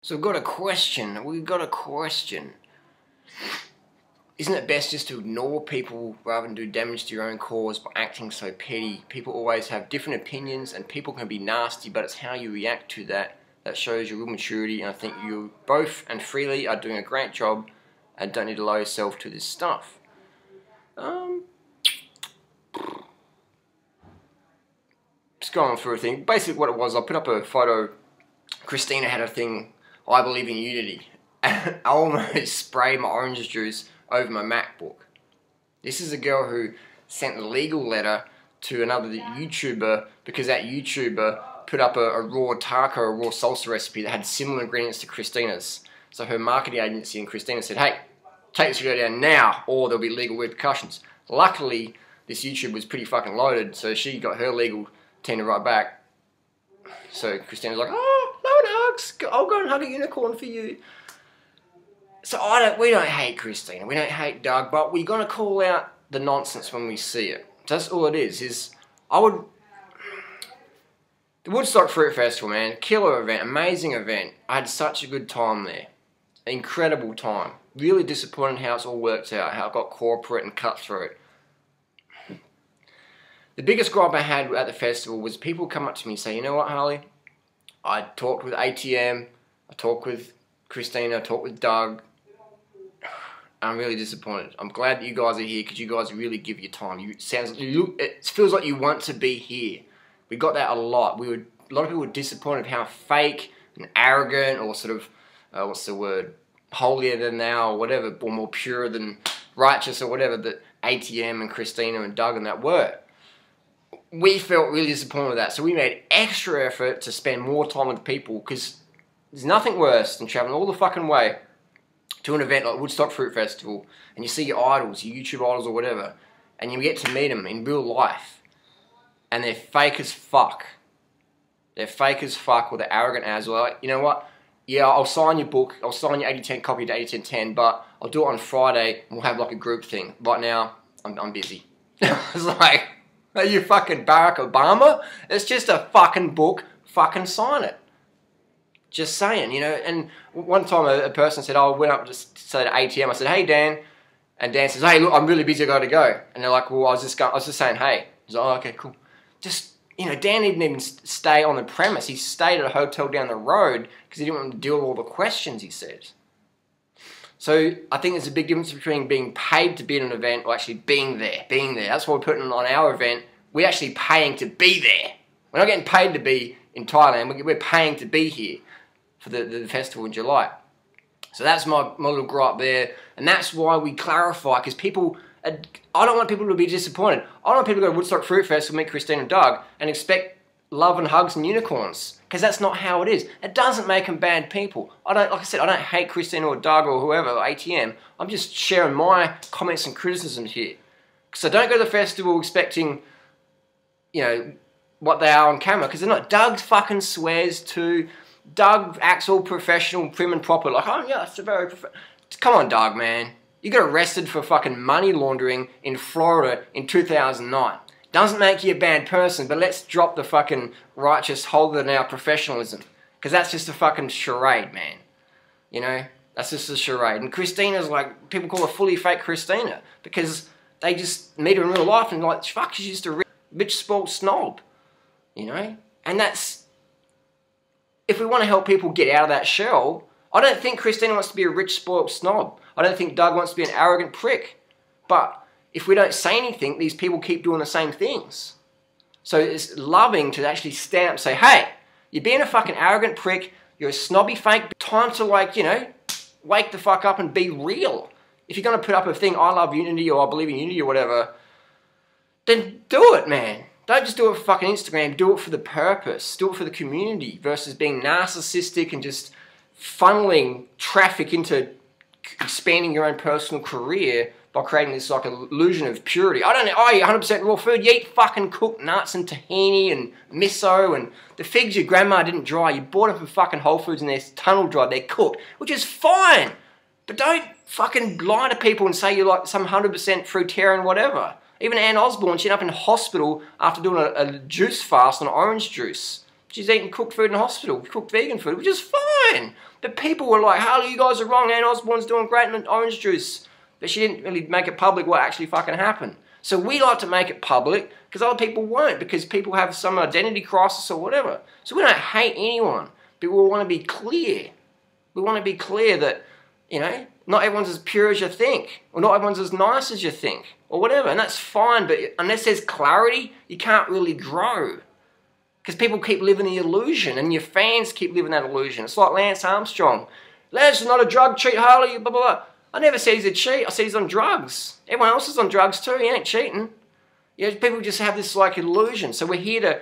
So we've got a question. Isn't it best just to ignore people rather than do damage to your own cause by acting so petty? People always have different opinions and people can be nasty, but it's how you react to that that shows your real maturity, and I think you both and freely are doing a great job and don't need to lower yourself to this stuff. Just going through a thing. Basically what it was, I put up a photo. Christina had a thing, I believe in unity. I almost sprayed my orange juice over my MacBook. This is a girl who sent a legal letter to another YouTuber because that YouTuber put up a raw taco, a raw salsa recipe that had similar ingredients to Christina's. So her marketing agency and Christina said, hey, take this video down now or there'll be legal repercussions. Luckily, this YouTuber was pretty fucking loaded, so she got her legal team to write back. So Christina's like, oh, no one hugs. I'll go and hug a unicorn for you. So we don't hate Christina, we don't hate Doug, but we're gonna call out the nonsense when we see it. That's all it is the Woodstock Fruit Festival, man, killer event, amazing event. I had such a good time there. Incredible time. Really disappointed how it's all worked out, how it got corporate and cutthroat. The biggest gripe I had at the festival was people come up to me and say, you know what, Harley? I talked with ATM, I talked with Christina, I talked with Doug. I'm really disappointed. I'm glad that you guys are here because you guys really give your time. It feels like you want to be here. We got that a lot. A lot of people were disappointed how fake and arrogant, or sort of, what's the word, holier than thou, or whatever, or more pure than righteous, or whatever, that ATM and Christina and Doug and that were. We felt really disappointed with that, so we made extra effort to spend more time with people, because there's nothing worse than traveling all the fucking way to an event like Woodstock Fruit Festival, and you see your idols, your YouTube idols or whatever, and you get to meet them in real life, and they're fake as fuck. They're fake as fuck, or they're arrogant as well. Like, you know what? Yeah, I'll sign your book, I'll sign your 80-10 copy to 80-10-10, but I'll do it on Friday, and we'll have like a group thing. Right now, I'm busy. It's like, are you fucking Barack Obama? It's just a fucking book, fucking sign it. Just saying, you know. And one time a person said, oh, I went up to say to ATM, I said, hey Dan, and Dan says, hey look, I'm really busy, I gotta go. And they're like, well, I was just saying hey. He's like, oh, okay, cool. Just, you know, Dan didn't even stay on the premise. He stayed at a hotel down the road because he didn't want to deal with all the questions, he said. So I think there's a big difference between being paid to be at an event or actually being there. That's what we're putting on our event. We're actually paying to be there. We're not getting paid to be in Thailand. We're paying to be here for the festival in July. So that's my little gripe there. And that's why we clarify, because people, I don't want people to be disappointed. I don't want people to go to Woodstock Fruit Festival, meet Christine and Doug, and expect love and hugs and unicorns. Because that's not how it is. It doesn't make them bad people. Like I said, I don't hate Christine or Doug or whoever, or ATM. I'm just sharing my comments and criticisms here. So don't go to the festival expecting, you know, what they are on camera, because they're not. Doug fucking swears too. Doug acts all professional, prim and proper, like, oh yeah, that's a very professional. Come on, Doug, man. You got arrested for fucking money laundering in Florida in 2009. Doesn't make you a bad person, but let's drop the fucking righteous holier than thou professionalism. Because that's just a fucking charade, man. You know? That's just a charade. And Christina's like, people call her fully fake Christina. Because they just meet her in real life and like, fuck, she's just a rich spoiled snob. You know? And that's... If we want to help people get out of that shell, I don't think Christina wants to be a rich spoiled snob. I don't think Doug wants to be an arrogant prick. But if we don't say anything, these people keep doing the same things. So it's loving to actually stand up and say, hey, you're being a fucking arrogant prick, you're a snobby fake, time to, like, you know, wake the fuck up and be real. If you're going to put up a thing, I love unity or I believe in unity or whatever, then do it, man. Don't just do it for fucking Instagram, do it for the purpose, do it for the community, versus being narcissistic and just funneling traffic into expanding your own personal career by creating this like illusion of purity. I don't know, oh, you 100% raw food, you eat fucking cooked nuts and tahini and miso and the figs your grandma didn't dry, you bought them from fucking Whole Foods and they're tunnel dried, they're cooked, which is fine. But don't fucking lie to people and say you're like some 100% fruitarian whatever. Even Ann Osborne, she ended up in hospital after doing a juice fast on orange juice. She's eating cooked food in hospital, cooked vegan food, which is fine. But people were like, Harley, you guys are wrong. Anne Osborne's doing great in orange juice. But she didn't really make it public what actually fucking happened. So we like to make it public because other people won't, because people have some identity crisis or whatever. So we don't hate anyone, but we want to be clear. We want to be clear that, you know, not everyone's as pure as you think, or not everyone's as nice as you think, or whatever, and that's fine, but unless there's clarity, you can't really grow. Because people keep living the illusion, and your fans keep living that illusion. It's like Lance Armstrong. Lance is not a drug cheat, Harley, blah, blah, blah. I never said he's a cheat, I said he's on drugs. Everyone else is on drugs too, he ain't cheating. You know, people just have this like illusion, so we're here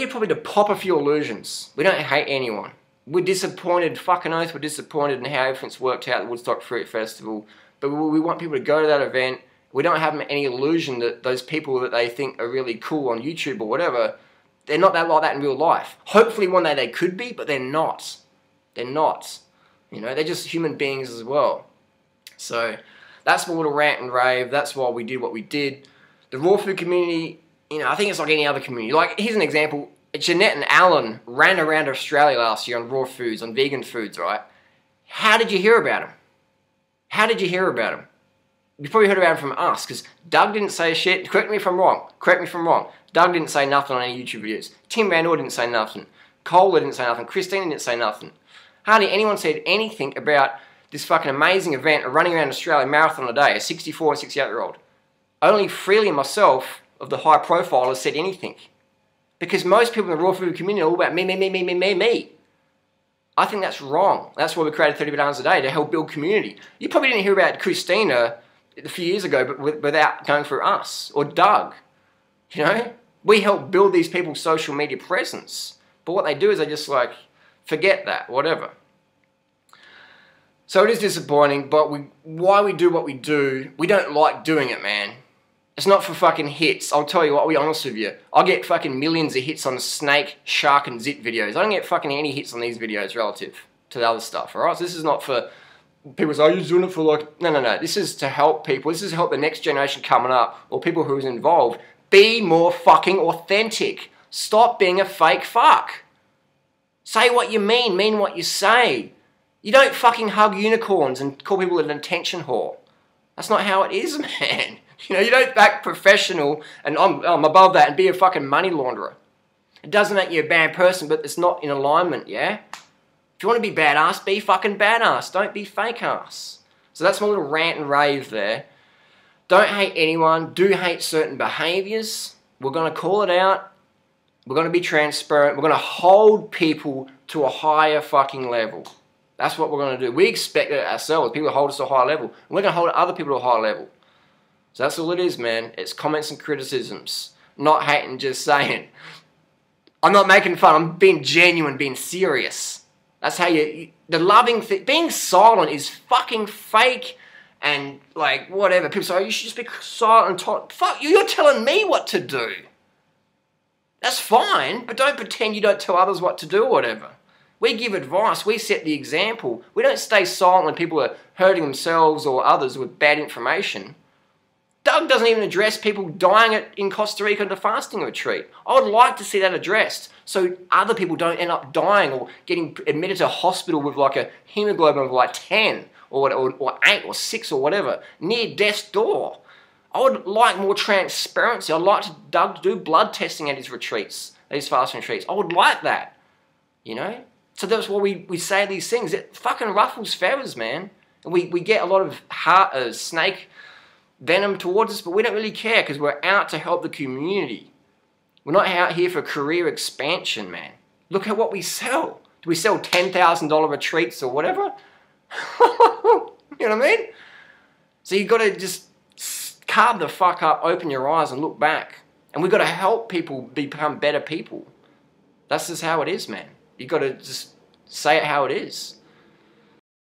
probably to pop a few illusions. We don't hate anyone. We're disappointed, fucking oath, we're disappointed in how everything's worked out at the Woodstock Fruit Festival. But we want people to go to that event. We don't have any illusion that those people that they think are really cool on YouTube or whatever, they're not that like that in real life. Hopefully one day they could be, but they're not. They're not. You know, they're just human beings as well. So that's my little rant and rave. That's why we did what we did. The raw food community, you know, I think it's like any other community. Like, here's an example. Jeanette and Alan ran around Australia last year on raw foods, on vegan foods, right? How did you hear about them? How did you hear about them? You probably heard about them from us, because Doug didn't say shit. Correct me if I'm wrong. Correct me if I'm wrong. Doug didn't say nothing on any YouTube videos. Tim Van Oor didn't say nothing. Cola didn't say nothing. Christina didn't say nothing. Hardly anyone said anything about this fucking amazing event of running around Australia marathon a day, a 64 and 68-year-old. Only Freely and myself, of the high profilers, said anything. Because most people in the raw food community are all about me, me, me, me, me, me, me. I think that's wrong. That's why we created 30 Bananas a Day, to help build community. You probably didn't hear about Christina a few years ago, but without going through us, or Doug. You know? We help build these people's social media presence. But what they do is they just like, forget that, whatever. So it is disappointing, but why we do what we do, we don't like doing it, man. It's not for fucking hits. I'll tell you what, I'll be honest with you. I get fucking millions of hits on snake, shark, and zit videos. I don't get fucking any hits on these videos relative to the other stuff, alright? So this is not for people say, oh, you're doing it for like... No, no, no. This is to help people. This is to help the next generation coming up, or people who's involved, be more fucking authentic. Stop being a fake fuck. Say what you mean what you say. You don't fucking hug unicorns and call people an attention whore. That's not how it is, man. You know, you don't act professional and I'm above that and be a fucking money launderer. It doesn't make you a bad person, but it's not in alignment, yeah? If you want to be badass, be fucking badass. Don't be fake ass. So that's my little rant and rave there. Don't hate anyone. Do hate certain behaviours. We're going to call it out. We're going to be transparent. We're going to hold people to a higher fucking level. That's what we're going to do. We expect it ourselves. People hold us to a higher level. And we're going to hold other people to a higher level. So that's all it is, man. It's comments and criticisms. Not hating, just saying. I'm not making fun. I'm being genuine, being serious. That's how the loving thing. Being silent is fucking fake and like whatever. People say, oh, you should just be silent and talk. Fuck you, you're telling me what to do. That's fine, but don't pretend you don't tell others what to do or whatever. We give advice. We set the example. We don't stay silent when people are hurting themselves or others with bad information. Doug doesn't even address people dying in Costa Rica at a fasting retreat. I would like to see that addressed so other people don't end up dying or getting admitted to hospital with like a hemoglobin of like 10 or 8 or 6 or whatever, near death's door. I would like more transparency. I'd like Doug to do blood testing at his retreats, at his fasting retreats. I would like that, you know? So that's why we say these things. It fucking ruffles feathers, man. And we get a lot of snake venom towards us, but we don't really care because we're out to help the community. We're not out here for career expansion, man. Look at what we sell. Do we sell $10,000 retreats or whatever? You know what I mean? So you've got to just carve the fuck up, open your eyes and look back. And we've got to help people become better people. That's just how it is, man. You've got to just say it how it is.